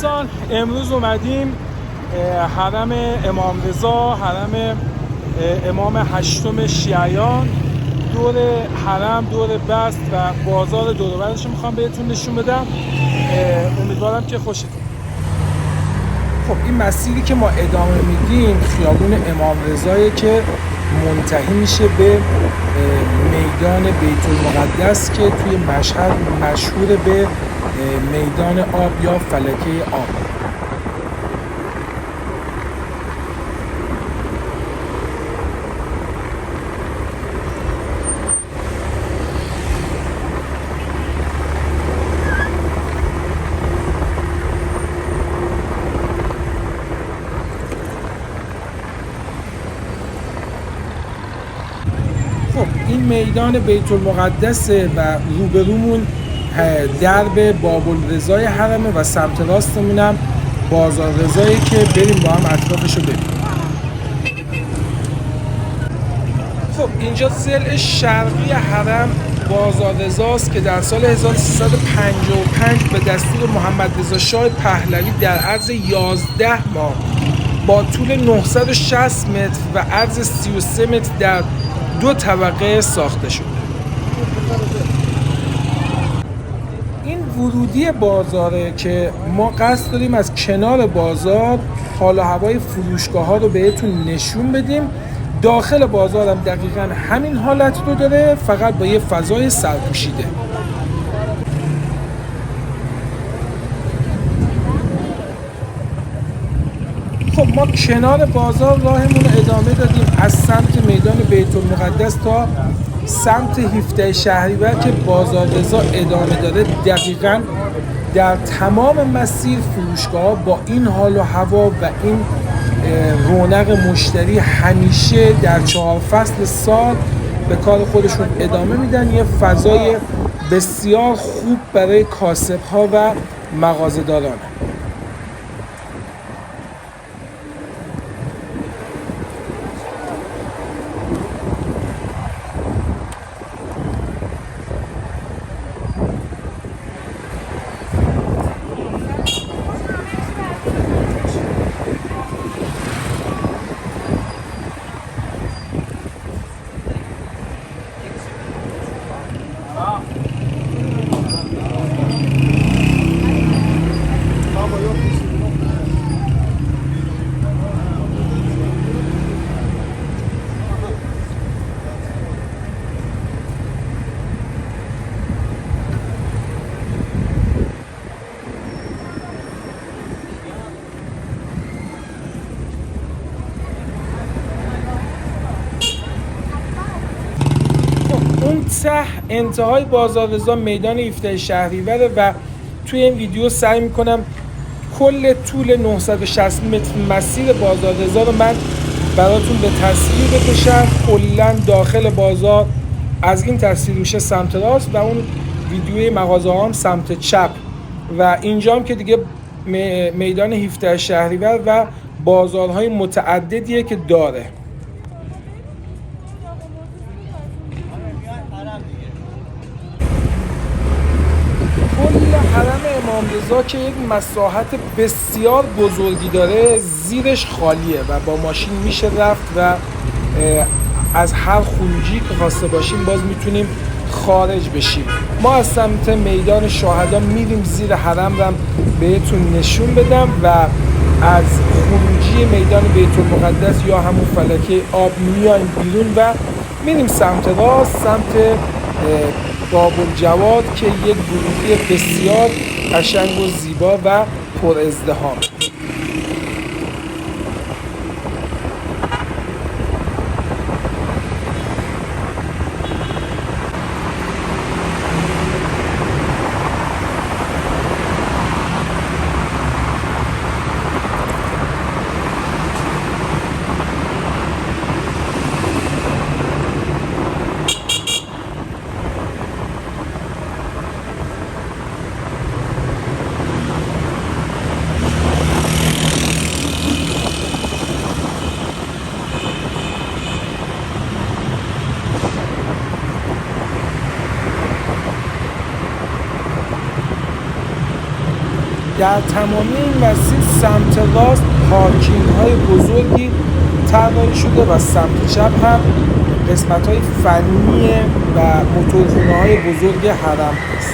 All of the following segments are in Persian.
دوستان، امروز اومدیم حرم امام رضا، حرم امام هشتم شیعیان. دور حرم، دور بست و بازار دور و برش میخوام بهتون نشون بدم. امیدوارم که خوشتون. خب این مسیری که ما ادامه میدیم خیابون امام رضایه که منتهی میشه به میدان بیت المقدس که توی مشهد مشهور به میدان آب یا فلکه آب. خب این میدان بیت المقدسه و روبرومون درب باب الرضای حرمه و سمت راستمونم بازار رضایی که بریم با هم اطرافشو ببینیم. خب اینجا ضلع شرقی حرم بازار رضاست که در سال 1355 به دستور محمد رضا شاه پهلوی در عرض 11 ماه با طول 960 متر و عرض 33 متر در 2 طبقه ساخته شده. این ورودی بازاره که ما قصد داریم از کنار بازار حال و هوای فروشگاه ها رو بهتون نشون بدیم. داخل بازار هم دقیقاً همین حالت رو داره، فقط با یه فضای سرپوشیده. خب ما کنار بازار راهمون رو ادامه دادیم از سمت میدان بیت المقدس تا سمت 17 شهریور که بازار رضا ادامه داره. دقیقاً در تمام مسیر فروشگاه با این حال و هوا و این رونق مشتری همیشه در 4 فصل سال به کار خودشون ادامه میدن. یه فضای بسیار خوب برای کاسب‌ها و مغازه‌دارانه. اون ته انتهای بازار رضا میدان 17 شهریوره و توی این ویدیو سعی میکنم کل طول 960 متر مسیر بازار رضا رو من براتون به تصویر بکشم. کلا داخل بازار از این تصویر میشه سمت راست و اون ویدیوی مغازه هم سمت چپ و اینجا هم که دیگه میدان 17 شهریور و بازارهای متعددیه که داره. کل حرم امام رضا که یک مساحت بسیار بزرگی داره زیرش خالیه و با ماشین میشه رفت و از هر خروجی که خواسته باشیم باز میتونیم خارج بشیم. ما از سمت میدان شهدا میریم زیر حرم رو بهتون نشون بدم و از خروجی میدان بیت المقدس یا همون فلکه آب میایم بیرون و میریم سمت راست، سمت باب الجواد که یک ورودی بسیار قشنگ و زیبا و پر ازدحام. در تمامی این مسیر سمت راست پارکینگ های بزرگی طراحی شده و سمت چپ هم قسمت های فنی و موتورخونه های بزرگ حرم است.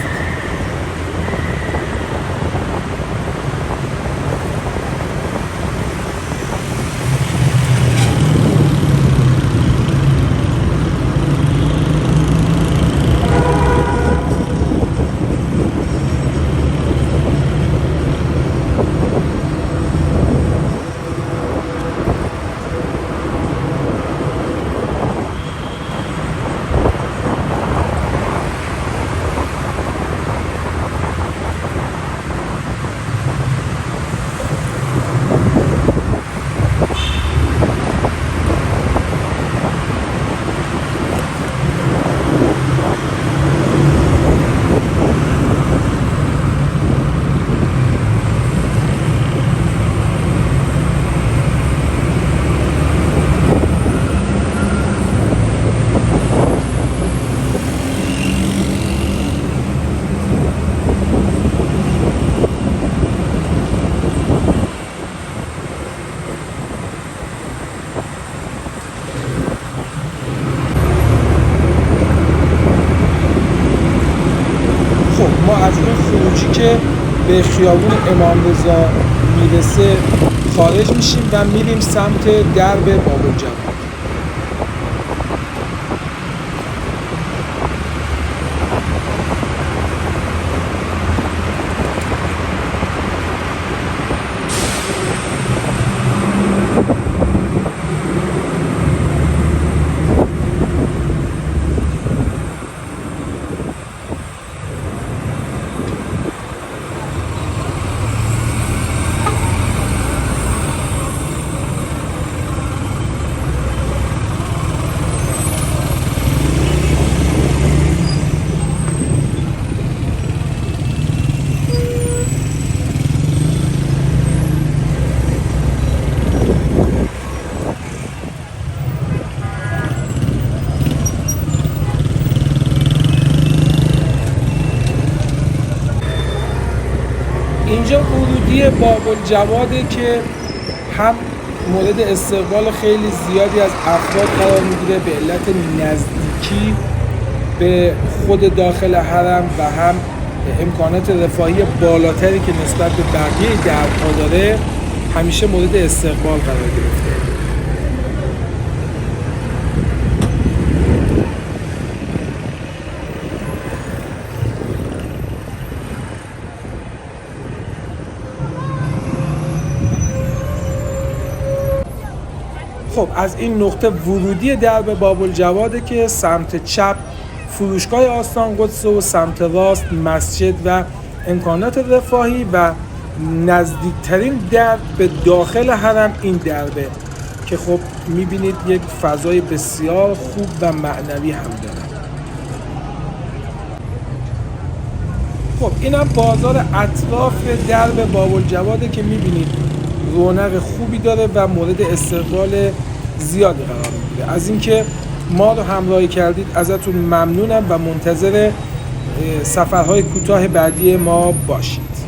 ما از این خروجی که به خیابون امام رضا میرسه خارج میشیم و میریم سمت درب باب‌الجواد. اینجا ورودی باب‌الجواده که هم مورد استقبال خیلی زیادی از افراد قرار میگیره به علت نزدیکی به خود داخل حرم و هم امکانات رفاهی بالاتری که نسبت به بقیه درب‌ها داره همیشه مورد استقبال قرار گرفته. خب از این نقطه ورودی درب باب‌الجواده که سمت چپ فروشگاه آستان قدس و سمت راست مسجد و امکانات رفاهی و نزدیکترین درب به داخل حرم این دربه که خب میبینید یک فضای بسیار خوب و معنوی هم داره. خب اینم بازار اطراف درب باب‌الجواده که میبینید رونق خوبی داره و مورد استقبال زیادی قرار میگیره. از اینکه ما رو همراهی کردید ازتون ممنونم و منتظر سفرهای کوتاه بعدی ما باشید.